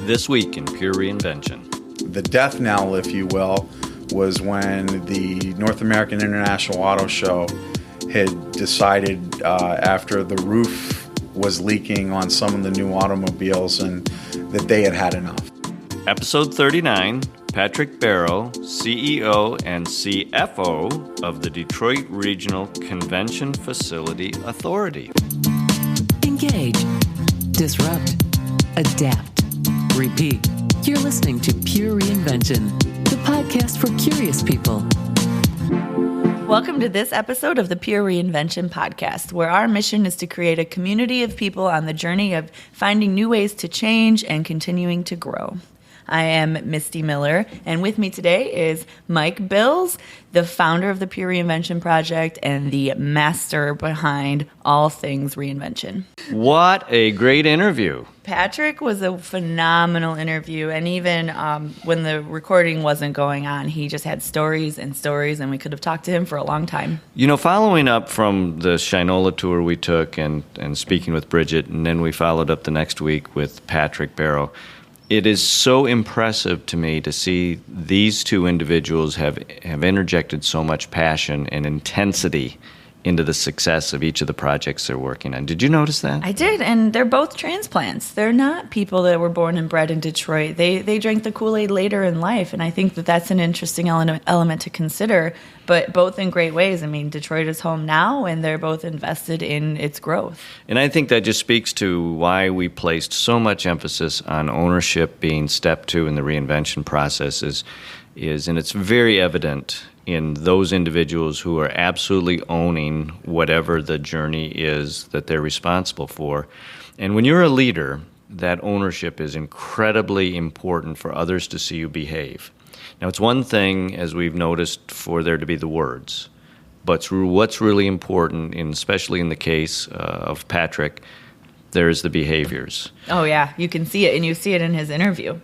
This week in Pure Reinvention. The death knell, if you will, was when the North American International Auto Show had decided after the roof was leaking on some of the new automobiles and that they had had enough. Episode 39, Patrick Bero, CEO and CFO of the Detroit Regional Convention Facility Authority. Engage, disrupt, adapt, repeat. You're listening to Pure Reinvention, the podcast for curious people. Welcome to this episode of the Pure Reinvention podcast, where our mission is to create a community of people on the journey of finding new ways to change and continuing to grow. I am Misty Miller, and with me today is Mike Bills, the founder of the Pure Reinvention Project and the master behind all things reinvention. What a great interview. Patrick was a phenomenal interview, and even when the recording wasn't going on, he just had stories, and we could have talked to him for a long time. You know, following up from the Shinola tour we took and speaking with Bridget, and then we followed up the next week with Patrick Bero, it is so impressive to me to see these two individuals have interjected so much passion and intensity into the success of each of the projects they're working on. Did you notice that? I did, and they're both transplants. They're not people that were born and bred in Detroit. They drank the Kool-Aid later in life, and I think that that's an interesting element to consider, but both in great ways. I mean, Detroit is home now, and they're both invested in its growth. And I think that just speaks to why we placed so much emphasis on ownership being step two in the reinvention process is and it's very evident in those individuals who are absolutely owning whatever the journey is that they're responsible for. And when you're a leader, that ownership is incredibly important for others to see you behave. Now, it's one thing, as we've noticed, for there to be the words, but what's really important, especially in the case of Patrick, there's the behaviors. Oh, yeah. You can see it, and you see it in his interview.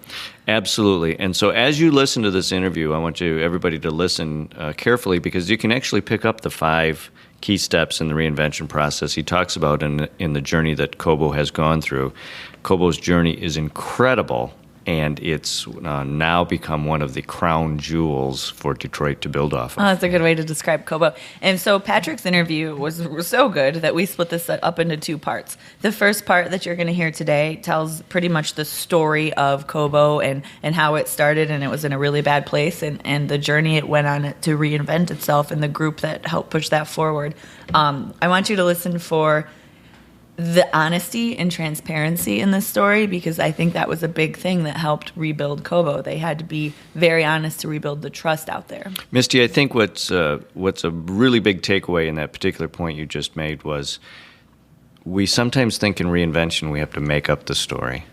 Absolutely. And so as you listen to this interview, I want everybody to listen carefully, because you can actually pick up the 5 key steps in the reinvention process he talks about in the journey that Cobo has gone through. Cobo's journey is incredible, and it's now become one of the crown jewels for Detroit to build off of. Oh, that's a good way to describe Cobo. And so Patrick's interview was so good that we split this up into 2 parts. The first part that you're going to hear today tells pretty much the story of Cobo and how it started, and it was in a really bad place, and the journey it went on to reinvent itself and the group that helped push that forward. I want you to listen for the honesty and transparency in this story, because I think that was a big thing that helped rebuild Cobo. They had to be very honest to rebuild the trust out there. Misty, I think what's a really big takeaway in that particular point you just made was we sometimes think in reinvention we have to make up the story.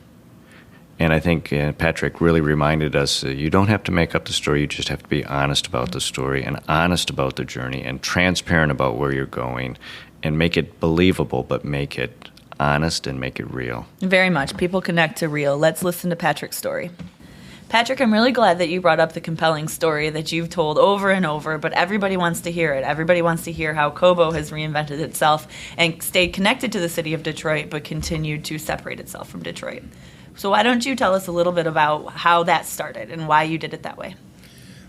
And I think Patrick really reminded us you don't have to make up the story, you just have to be honest about the story and honest about the journey and transparent about where you're going, and make it believable, but make it honest and make it real. Very much. People connect to real. Let's listen to Patrick's story. Patrick, I'm really glad that you brought up the compelling story that you've told over and over, but everybody wants to hear it. Everybody wants to hear how Cobo has reinvented itself and stayed connected to the city of Detroit, but continued to separate itself from Detroit. So why don't you tell us a little bit about how that started and why you did it that way?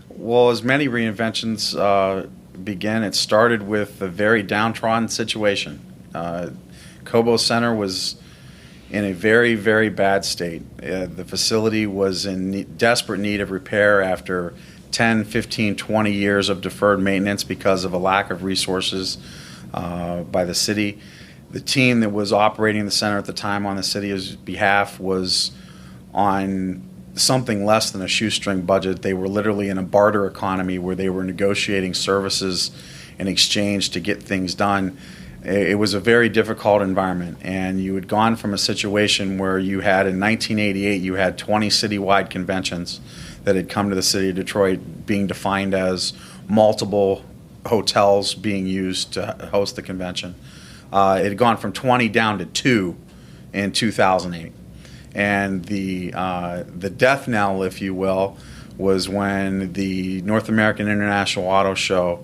Well, as many reinventions began, it started with a very downtrodden situation. Cobo Center was in a very, very bad state. The facility was in desperate need of repair after 10, 15, 20 years of deferred maintenance because of a lack of resources by the city. The team that was operating the center at the time on the city's behalf was on something less than a shoestring budget. They were literally in a barter economy where they were negotiating services in exchange to get things done. It was a very difficult environment, and you had gone from a situation where you had, in 1988, you had 20 citywide conventions that had come to the city of Detroit, being defined as multiple hotels being used to host the convention. It had gone from 20 down to 2 in 2008. And the death knell, if you will, was when the North American International Auto Show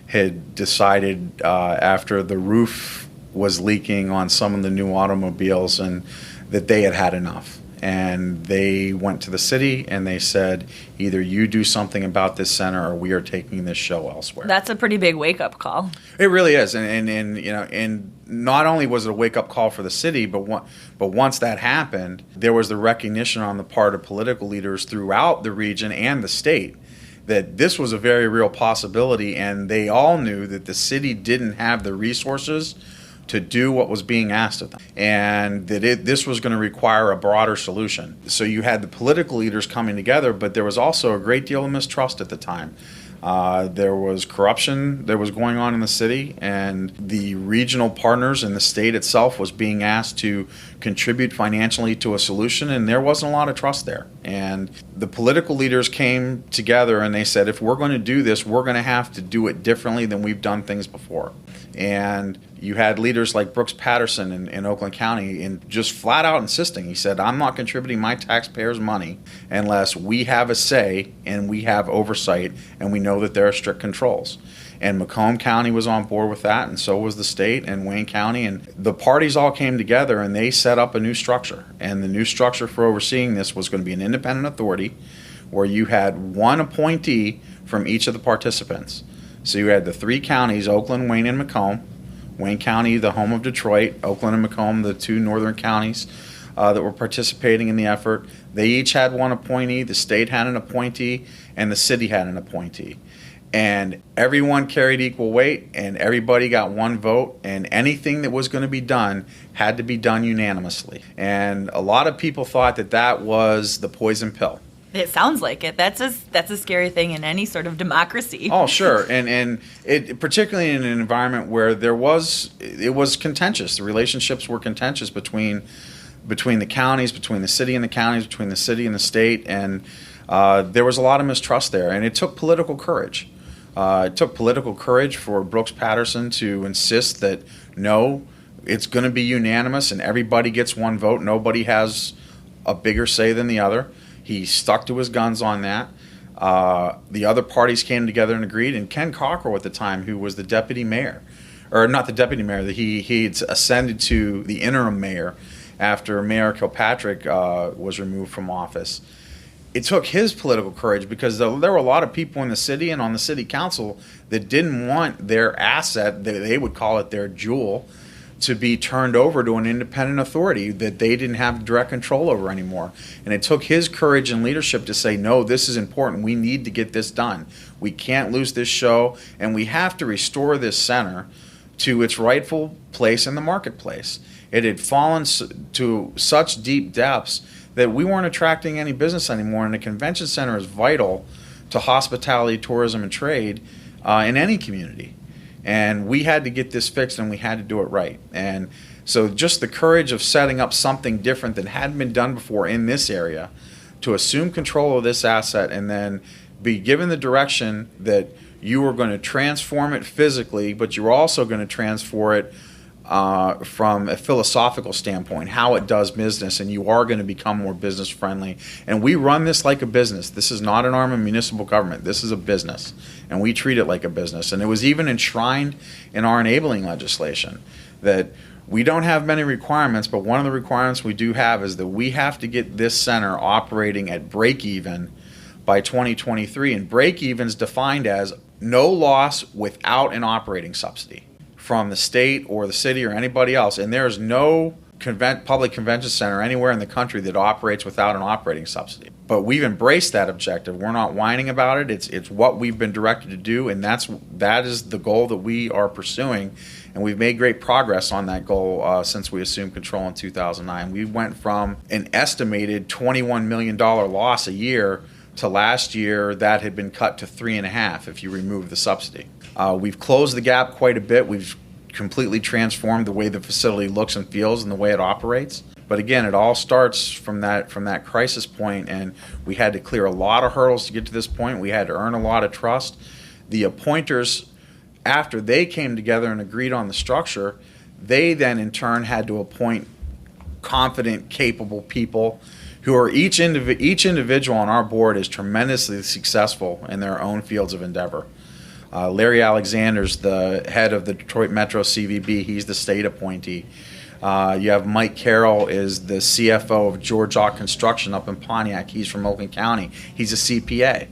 had decided after the roof was leaking on some of the new automobiles and that they had had enough. And they went to the city and they said, either you do something about this center or we are taking this show elsewhere. That's a pretty big wake-up call. It really is. And not only was it a wake-up call for the city, but once that happened, there was the recognition on the part of political leaders throughout the region and the state that this was a very real possibility, and they all knew that the city didn't have the resources to do what was being asked of them, and that this was going to require a broader solution. So you had the political leaders coming together, but there was also a great deal of mistrust at the time. There was corruption that was going on in the city, and the regional partners and the state itself was being asked to contribute financially to a solution, and there wasn't a lot of trust there. And the political leaders came together and they said, if we're going to do this, we're going to have to do it differently than we've done things before. And you had leaders like Brooks Patterson in Oakland County and just flat out insisting. He said, I'm not contributing my taxpayers' money unless we have a say and we have oversight and we know that there are strict controls. And Macomb County was on board with that, and so was the state and Wayne County. And the parties all came together and they set up a new structure. And the new structure for overseeing this was going to be an independent authority where you had one appointee from each of the participants. So you had the three counties, Oakland, Wayne, and Macomb. Wayne County, the home of Detroit, Oakland and Macomb, the two northern counties that were participating in the effort. They each had one appointee, the state had an appointee, and the city had an appointee. And everyone carried equal weight, and everybody got one vote, and anything that was going to be done had to be done unanimously. And a lot of people thought that that was the poison pill. It sounds like it. That's a scary thing in any sort of democracy. Oh, sure. And it particularly in an environment where it was contentious. The relationships were contentious between the counties, between the city and the counties, between the city and the state, and there was a lot of mistrust there. And it took political courage. It took political courage for Brooks Patterson to insist that, no, it's going to be unanimous and everybody gets one vote. Nobody has a bigger say than the other. He stuck to his guns on that. The other parties came together and agreed. And Ken Cockrell at the time, who was the deputy mayor, or not the deputy mayor, he'd ascended to the interim mayor after Mayor Kilpatrick was removed from office. It took his political courage because there were a lot of people in the city and on the city council that didn't want their asset, they would call it their jewel, to be turned over to an independent authority that they didn't have direct control over anymore. And it took his courage and leadership to say, no, this is important. We need to get this done. We can't lose this show, and we have to restore this center to its rightful place in the marketplace. It had fallen to such deep depths that we weren't attracting any business anymore, and the convention center is vital to hospitality, tourism, and trade in any community. And we had to get this fixed, and we had to do it right. And so just the courage of setting up something different that hadn't been done before in this area, to assume control of this asset and then be given the direction that you were going to transform it physically, but you were also going to transform it from a philosophical standpoint, how it does business, and you are going to become more business friendly. And we run this like a business. This is not an arm of municipal government. This is a business, and we treat it like a business. And it was even enshrined in our enabling legislation that we don't have many requirements, but one of the requirements we do have is that we have to get this center operating at break even by 2023. And break even is defined as no loss without an operating subsidy from the state or the city or anybody else. And there's no public convention center anywhere in the country that operates without an operating subsidy. But we've embraced that objective. We're not whining about it. It's what we've been directed to do, and that is the goal that we are pursuing. And we've made great progress on that goal since we assumed control in 2009. We went from an estimated $21 million loss a year to last year that had been cut to 3.5 if you remove the subsidy. We've closed the gap quite a bit. We've completely transformed the way the facility looks and feels and the way it operates. But again, it all starts from that crisis point, and we had to clear a lot of hurdles to get to this point. We had to earn a lot of trust. The appointers, after they came together and agreed on the structure, they then in turn had to appoint confident, capable people who are each individual on our board is tremendously successful in their own fields of endeavor. Larry Alexander's the head of the Detroit Metro CVB. He's the state appointee. You have Mike Carroll is the CFO of George Ott Construction up in Pontiac. He's from Oakland County. He's a CPA.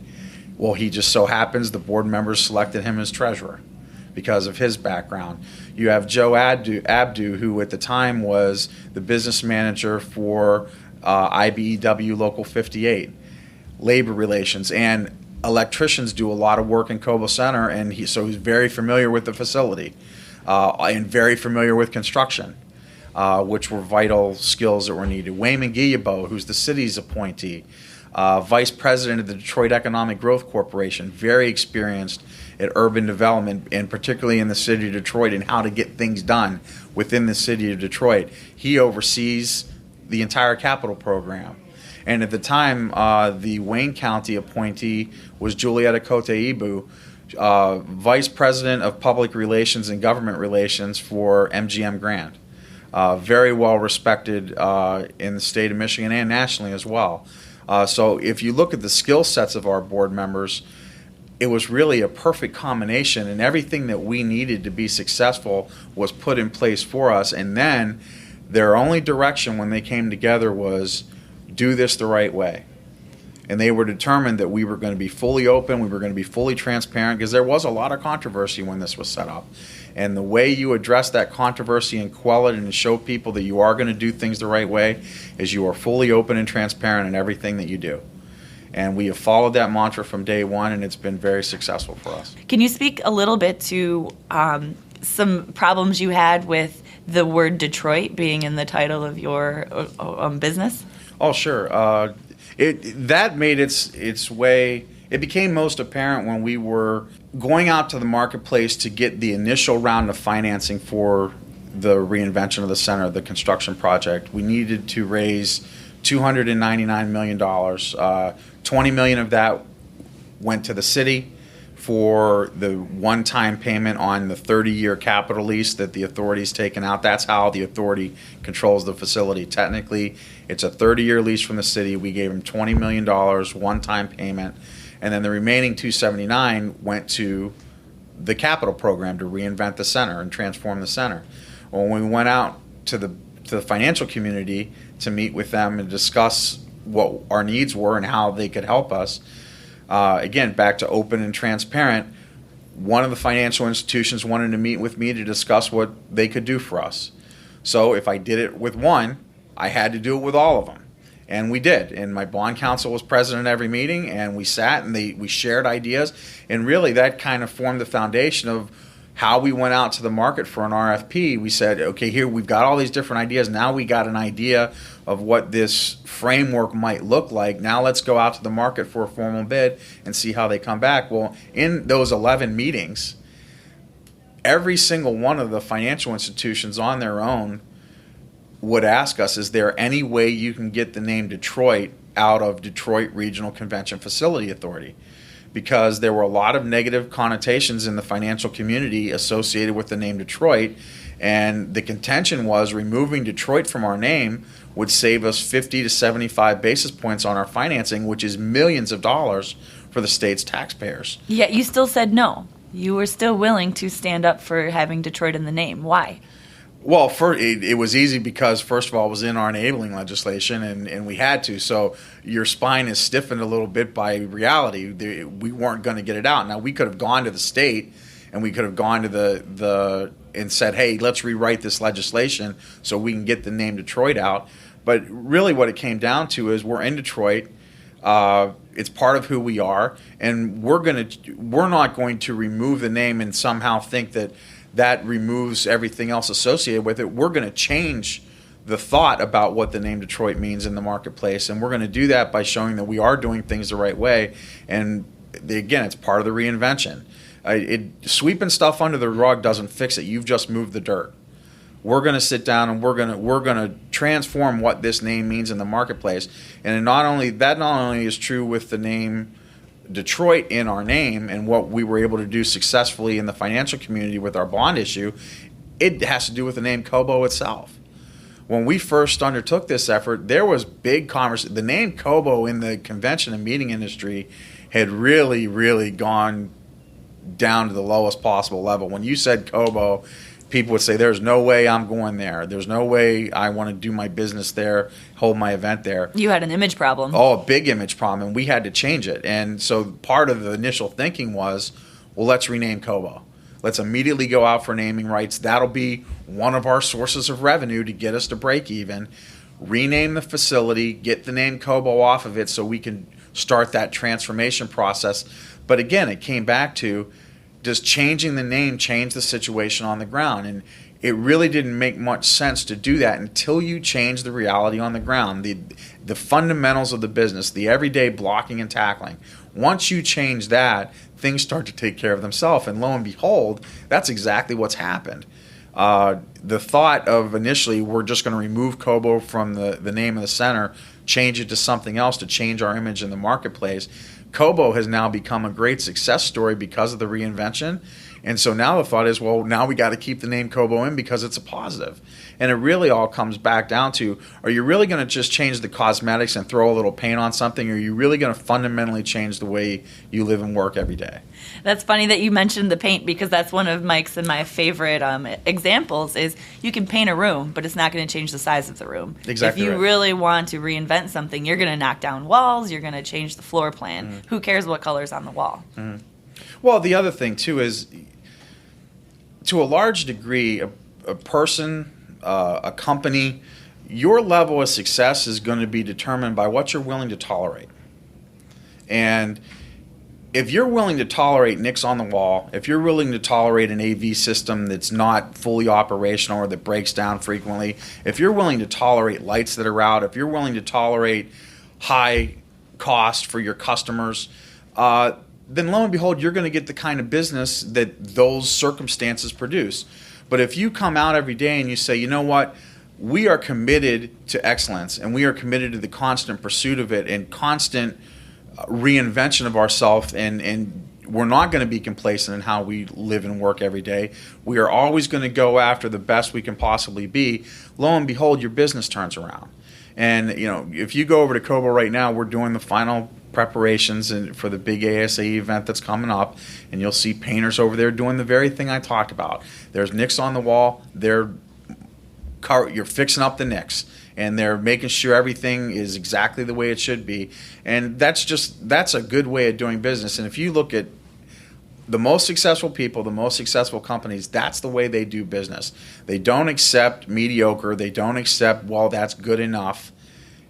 Well, he just so happens the board members selected him as treasurer because of his background. You have Joe Abdu, who at the time was the business manager for IBEW Local 58, labor relations, and electricians do a lot of work in Cobo Center, and so he's very familiar with the facility and very familiar with construction, which were vital skills that were needed. Wayman Guillibo, who's the city's appointee, vice president of the Detroit Economic Growth Corporation, very experienced at urban development, and particularly in the city of Detroit and how to get things done within the city of Detroit. He oversees the entire capital program. And at the time, the Wayne County appointee was Julietta Cote-Ibu, Vice President of Public Relations and Government Relations for MGM Grand. Very well respected in the state of Michigan and nationally as well. So if you look at the skill sets of our board members, it was really a perfect combination, and everything that we needed to be successful was put in place for us. And then their only direction when they came together was do this the right way. And they were determined that we were going to be fully open, we were going to be fully transparent, because there was a lot of controversy when this was set up. And the way you address that controversy and quell it and show people that you are going to do things the right way is you are fully open and transparent in everything that you do. And we have followed that mantra from day one, and it's been very successful for us. Can you speak a little bit to some problems you had with the word Detroit being in the title of your business? Oh, sure. That made its way. It became most apparent when we were going out to the marketplace to get the initial round of financing for the reinvention of the center, the construction project. We needed to raise $299 million. $20 million of that went to the city for the one-time payment on the 30-year capital lease that the authority's taken out. That's how the authority controls the facility. Technically, it's a 30-year lease from the city. We gave them $20 million one-time payment, and then the remaining $279 went to the capital program to reinvent the center and transform the center. When we went out to the financial community to meet with them and discuss what our needs were and how they could help us, again, back to open and transparent, one of the financial institutions wanted to meet with me to discuss what they could do for us. So if I did it with one, I had to do it with all of them. And we did. And my bond counsel was present at every meeting, and we sat and we shared ideas. And really that kind of formed the foundation of how we went out to the market for an RFP. We said, okay, here we've got all these different ideas. Now we got an idea of what this framework might look like. Now let's go out to the market for a formal bid and see how they come back. Well, in those 11 meetings, every single one of the financial institutions on their own would ask us, is there any way you can get the name Detroit out of Detroit Regional Convention Facility Authority? Because there were a lot of negative connotations in the financial community associated with the name Detroit, and the contention was removing Detroit from our name would save us 50 to 75 basis points on our financing, which is millions of dollars for the state's taxpayers. Yet you still said no. You were still willing to stand up for having Detroit in the name. Why? Well, it was easy because, first of all, it was in our enabling legislation, and we had to. So your spine is stiffened a little bit by reality. We weren't going to get it out. Now, we could have gone to the state, and we could have gone to the and said, hey, let's rewrite this legislation so we can get the name Detroit out. But really what it came down to is we're in Detroit. It's part of who we are, and we're not going to remove the name and somehow think that removes everything else associated with it. We're going to change the thought about what the name Detroit means in the marketplace, and we're going to do that by showing that we are doing things the right way. And again, it's part of the reinvention. Sweeping stuff under the rug doesn't fix it. You've just moved the dirt. We're going to sit down and we're going to transform what this name means in the marketplace. And not only is true with the name Detroit in our name and what we were able to do successfully in the financial community with our bond issue, it has to do with the name Cobo itself. When we first undertook this effort, there was big conversation. The name Cobo in the convention and meeting industry had really, really gone down to the lowest possible level. When you said Cobo, people would say, there's no way I'm going there. There's no way I want to do my business there, hold my event there. You had an image problem. Oh, a big image problem, and we had to change it. And so part of the initial thinking was, well, let's rename Cobo. Let's immediately go out for naming rights. That'll be one of our sources of revenue to get us to break even. Rename the facility, get the name Cobo off of it so we can start that transformation process. But again, it came back to, does changing the name change the situation on the ground? And it really didn't make much sense to do that until you change the reality on the ground, the fundamentals of the business, the everyday blocking and tackling. Once you change that, things start to take care of themselves. And lo and behold, that's exactly what's happened. The thought of initially we're just going to remove Cobo from the name of the center, change it to something else to change our image in the marketplace. Cobo has now become a great success story because of the reinvention. And so now the thought is, well, now we got to keep the name Cobo in because it's a positive. And it really all comes back down to, are you really going to just change the cosmetics and throw a little paint on something? Or are you really going to fundamentally change the way you live and work every day? That's funny that you mentioned the paint, because that's one of Mike's and my favorite examples is you can paint a room, but it's not going to change the size of the room. Exactly. If you right. really want to reinvent something, you're going to knock down walls, you're going to change the floor plan. Mm-hmm. Who cares what color's on the wall? Mm-hmm. Well, the other thing, too, is to a large degree, a person, a company, your level of success is going to be determined by what you're willing to tolerate. And if you're willing to tolerate nicks on the wall, if you're willing to tolerate an AV system that's not fully operational or that breaks down frequently, if you're willing to tolerate lights that are out, if you're willing to tolerate high cost for your customers, then lo and behold, you're going to get the kind of business that those circumstances produce. But if you come out every day and you say, you know what, we are committed to excellence and we are committed to the constant pursuit of it and constant reinvention of ourselves, and we're not going to be complacent in how we live and work every day. We are always going to go after the best we can possibly be. Lo and behold, your business turns around. And you know, if you go over to Cobo right now, we're doing the final preparations for the big ASA event that's coming up, and you'll see painters over there doing the very thing I talked about. There's nicks on the wall. You're fixing up the nicks, and they're making sure everything is exactly the way it should be. And that's a good way of doing business. And if you look at the most successful people, the most successful companies, that's the way they do business. They don't accept mediocre. They don't accept, well, that's good enough.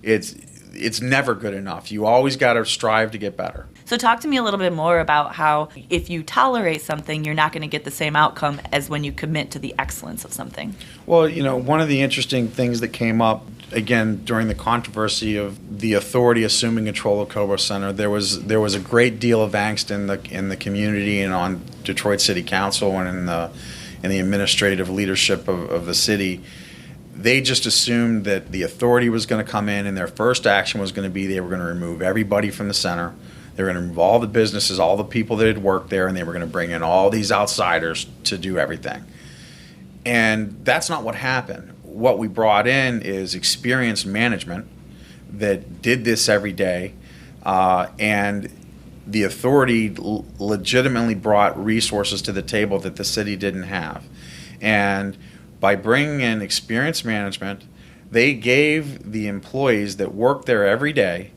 It's never good enough. You always got to strive to get better. So talk to me a little bit more about how if you tolerate something, you're not going to get the same outcome as when you commit to the excellence of something. Well, you know, one of the interesting things that came up, again, during the controversy of the authority assuming control of Cobo Center, there was a great deal of angst in the community and on Detroit City Council and in the administrative leadership of the city. They just assumed that the authority was going to come in, and their first action was going to be they were going to remove everybody from the center. They were going to remove all the businesses, all the people that had worked there, and they were going to bring in all these outsiders to do everything. And that's not what happened. What we brought in is experienced management that did this every day, and the authority legitimately brought resources to the table that the city didn't have. And by bringing in experienced management, they gave the employees that work there every day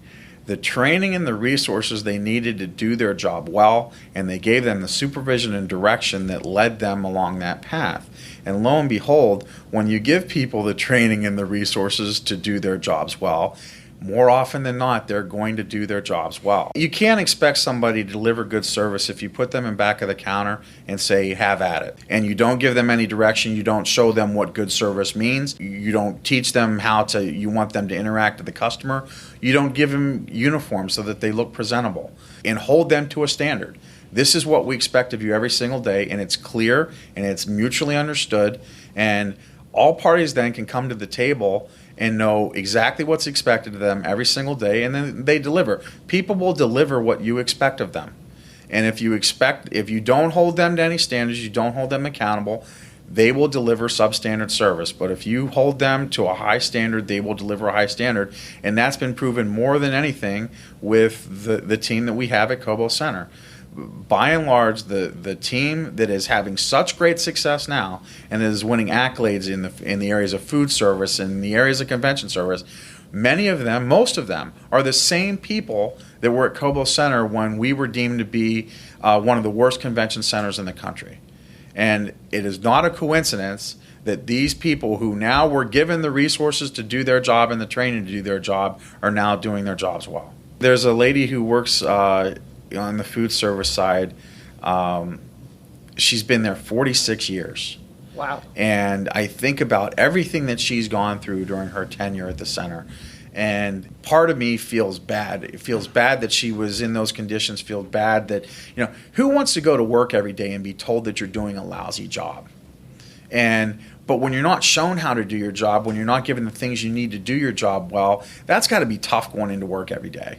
the training and the resources they needed to do their job well, and they gave them the supervision and direction that led them along that path. And lo and behold, when you give people the training and the resources to do their jobs well, more often than not, they're going to do their jobs well. You can't expect somebody to deliver good service if you put them in back of the counter and say, have at it. And you don't give them any direction. You don't show them what good service means. You don't teach them you want them to interact with the customer. You don't give them uniforms so that they look presentable. And hold them to a standard. This is what we expect of you every single day, and it's clear and it's mutually understood. And all parties then can come to the table and know exactly what's expected of them every single day, and then they deliver. People will deliver what you expect of them. And if you don't hold them to any standards, you don't hold them accountable, they will deliver substandard service. But if you hold them to a high standard, they will deliver a high standard. And that's been proven more than anything with the team that we have at Cobo Center. by and large, the team that is having such great success now and is winning accolades in the areas of food service and the areas of convention service, many of them, most of them, are the same people that were at Cobo Center when we were deemed to be one of the worst convention centers in the country. And it is not a coincidence that these people who now were given the resources to do their job and the training to do their job are now doing their jobs well. There's a lady who works on the food service side. She's been there 46 years. Wow. And I think about everything that she's gone through during her tenure at the center. And part of me feels bad. It feels bad that she was in those conditions, feels bad that, who wants to go to work every day and be told that you're doing a lousy job? But when you're not shown how to do your job, when you're not given the things you need to do your job well, that's got to be tough going into work every day.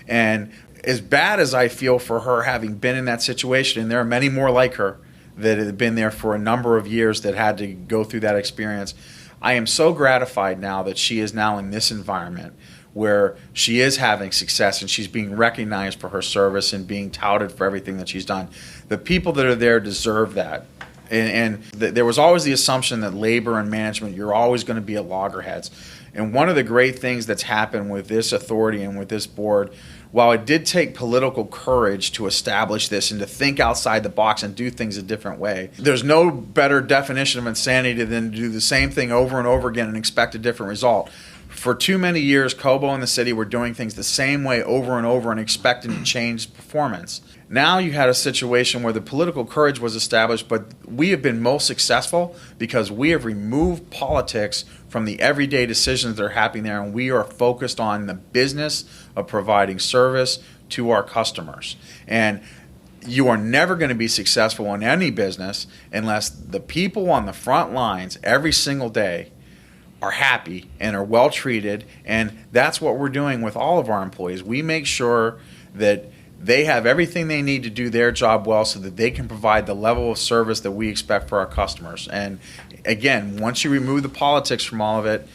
And as bad as I feel for her having been in that situation, and there are many more like her that have been there for a number of years that had to go through that experience, I am so gratified now that she is now in this environment where she is having success and she's being recognized for her service and being touted for everything that she's done. The people that are there deserve that. And there was always the assumption that labor and management, you're always going to be at loggerheads. And one of the great things that's happened with this authority and with this board, while it did take political courage to establish this and to think outside the box and do things a different way, there's no better definition of insanity than to do the same thing over and over again and expect a different result. For too many years, Cobo and the city were doing things the same way over and over and expecting to change performance. Now you had a situation where the political courage was established, but we have been most successful because we have removed politics from the everyday decisions that are happening there, and we are focused on the business of providing service to our customers. And you are never going to be successful in any business unless the people on the front lines every single day are happy and are well treated, and that's what we're doing with all of our employees. We make sure that they have everything they need to do their job well so that they can provide the level of service that we expect for our customers. And again, once you remove the politics from all of it,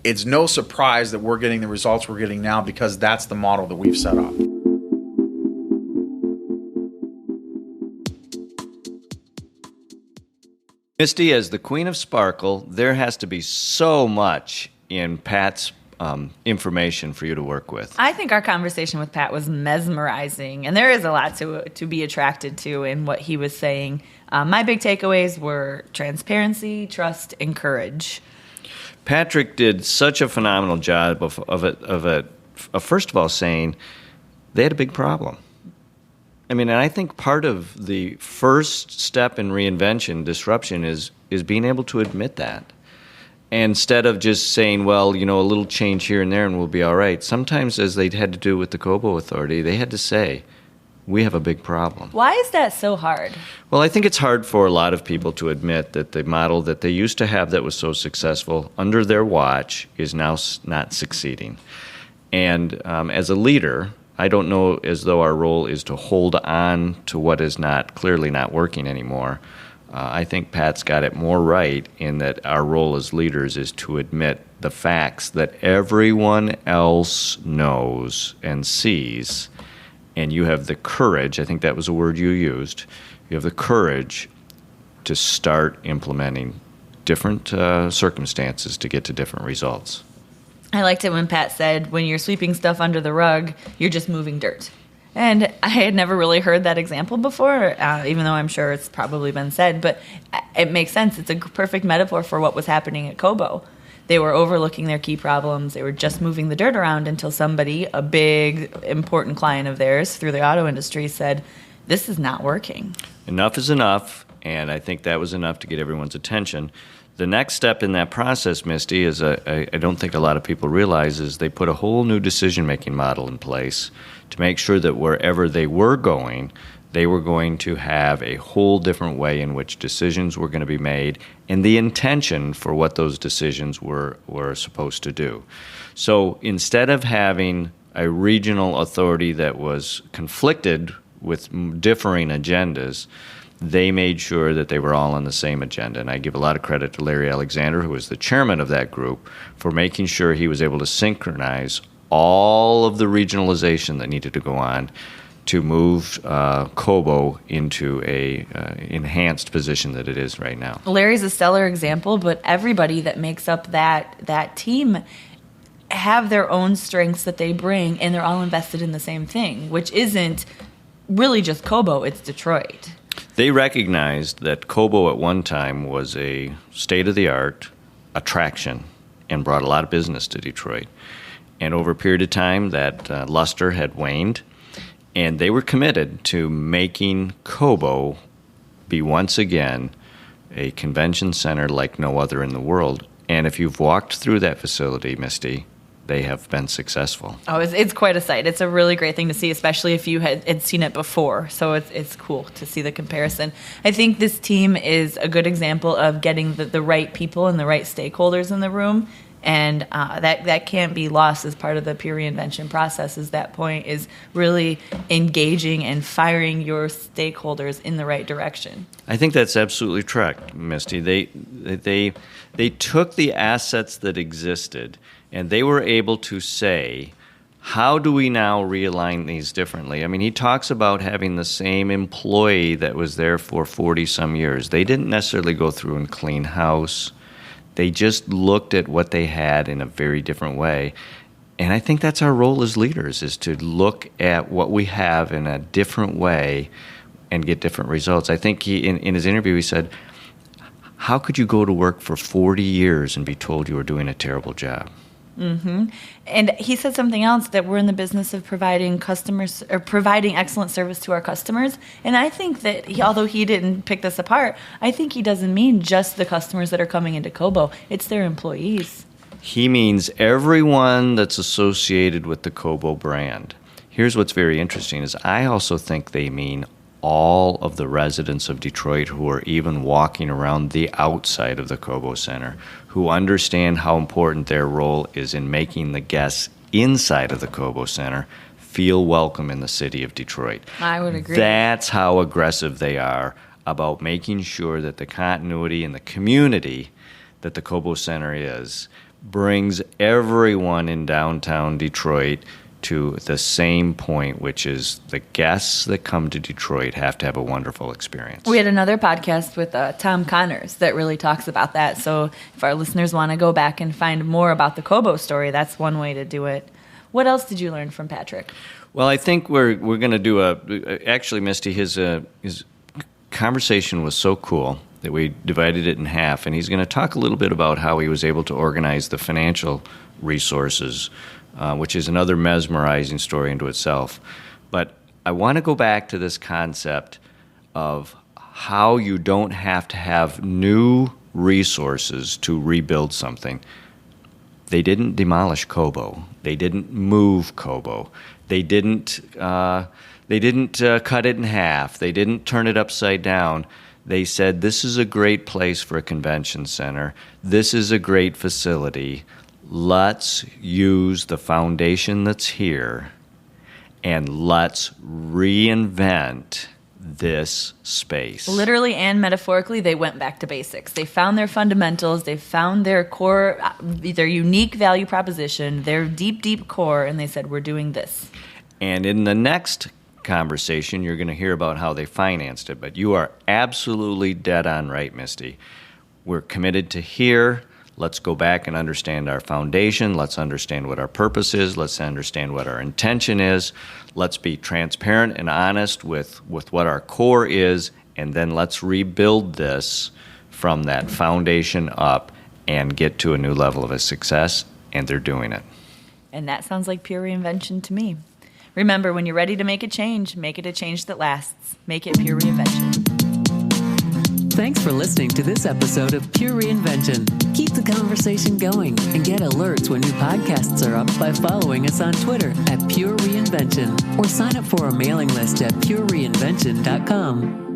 it's no surprise that we're getting the results we're getting now because that's the model that we've set up. Misty, as the Queen of Sparkle, there has to be so much in Pat's information for you to work with. I think our conversation with Pat was mesmerizing, and there is a lot to be attracted to in what he was saying. My big takeaways were transparency, trust, and courage. Patrick did such a phenomenal job of first of all saying they had a big problem. I mean, and I think part of the first step in reinvention, disruption, is being able to admit that. Instead of just saying, well, a little change here and there and we'll be all right. Sometimes, as they had to do with the Cobo Authority, they had to say, we have a big problem. Why is that so hard? Well, I think it's hard for a lot of people to admit that the model that they used to have that was so successful under their watch is now not succeeding. And as a leader, I don't know as though our role is to hold on to what is clearly not working anymore. I think Pat's got it more right in that our role as leaders is to admit the facts that everyone else knows and sees, and you have the courage, I think that was a word you used, you have the courage to start implementing different circumstances to get to different results. I liked it when Pat said, when you're sweeping stuff under the rug, you're just moving dirt. And I had never really heard that example before, even though I'm sure it's probably been said, but it makes sense. It's a perfect metaphor for what was happening at Cobo. They were overlooking their key problems. They were just moving the dirt around until somebody, a big, important client of theirs through the auto industry, said, this is not working. Enough is enough, and I think that was enough to get everyone's attention. The next step in that process, Misty, is I don't think a lot of people realize is they put a whole new decision-making model in place to make sure that wherever they were going to have a whole different way in which decisions were going to be made and the intention for what those decisions were supposed to do. So instead of having a regional authority that was conflicted with differing agendas, they made sure that they were all on the same agenda. And I give a lot of credit to Larry Alexander, who was the chairman of that group, for making sure he was able to synchronize all of the regionalization that needed to go on to move Cobo into a enhanced position that it is right now. Larry's a stellar example, but everybody that makes up that team have their own strengths that they bring, and they're all invested in the same thing, which isn't really just Cobo, it's Detroit. They recognized that Cobo at one time was a state-of-the-art attraction and brought a lot of business to Detroit. And over a period of time, that luster had waned, and they were committed to making Cobo be once again a convention center like no other in the world. And if you've walked through that facility, Misty, they have been successful. Oh, it's quite a sight. It's a really great thing to see, especially if you had seen it before. So it's cool to see the comparison. I think this team is a good example of getting the right people and the right stakeholders in the room. And that can't be lost as part of the peer reinvention process. Is that point is really engaging and firing your stakeholders in the right direction. I think that's absolutely correct, Misty. They took the assets that existed and they were able to say, how do we now realign these differently? I mean, he talks about having the same employee that was there for 40-some years. They didn't necessarily go through and clean house. They just looked at what they had in a very different way. And I think that's our role as leaders, is to look at what we have in a different way and get different results. I think in his interview he said, how could you go to work for 40 years and be told you were doing a terrible job? Mm-hmm. And he said something else, that we're in the business of providing customers or providing excellent service to our customers. And I think that although he didn't pick this apart, I think he doesn't mean just the customers that are coming into Cobo. It's their employees. He means everyone that's associated with the Cobo brand. Here's what's very interesting is I also think they mean all of the residents of Detroit who are even walking around the outside of the Cobo Center, who understand how important their role is in making the guests inside of the Cobo Center feel welcome in the city of Detroit. I would agree. That's how aggressive they are about making sure that the continuity and the community that the Cobo Center is brings everyone in downtown Detroit to the same point, which is the guests that come to Detroit have to have a wonderful experience. We had another podcast with Tom Connors that really talks about that. So if our listeners want to go back and find more about the Cobo story, that's one way to do it. What else did you learn from Patrick? Well, I think we're going to do actually, Misty, his conversation was so cool that we divided it in half, and he's going to talk a little bit about how he was able to organize the financial resources, which is another mesmerizing story into itself. But I want to go back to this concept of how you don't have to have new resources to rebuild something. They didn't demolish Cobo. They didn't move Cobo. They didn't cut it in half. They didn't turn it upside down. They said, this is a great place for a convention center. This is a great facility. Let's use the foundation that's here and let's reinvent this space. Literally and metaphorically, they went back to basics. They found their fundamentals. They found their core, their unique value proposition, their deep, deep core, and they said, we're doing this. And in the next conversation, you're going to hear about how they financed it. But you are absolutely dead on right, Misty. We're committed to here. Let's go back and understand our foundation. Let's understand what our purpose is. Let's understand what our intention is. Let's be transparent and honest with what our core is, and then let's rebuild this from that foundation up and get to a new level of a success, and they're doing it. And that sounds like pure reinvention to me. Remember, when you're ready to make a change, make it a change that lasts. Make it pure reinvention. Thanks for listening to this episode of Pure Reinvention. Keep the conversation going and get alerts when new podcasts are up by following us on Twitter at Pure Reinvention or sign up for our mailing list at purereinvention.com.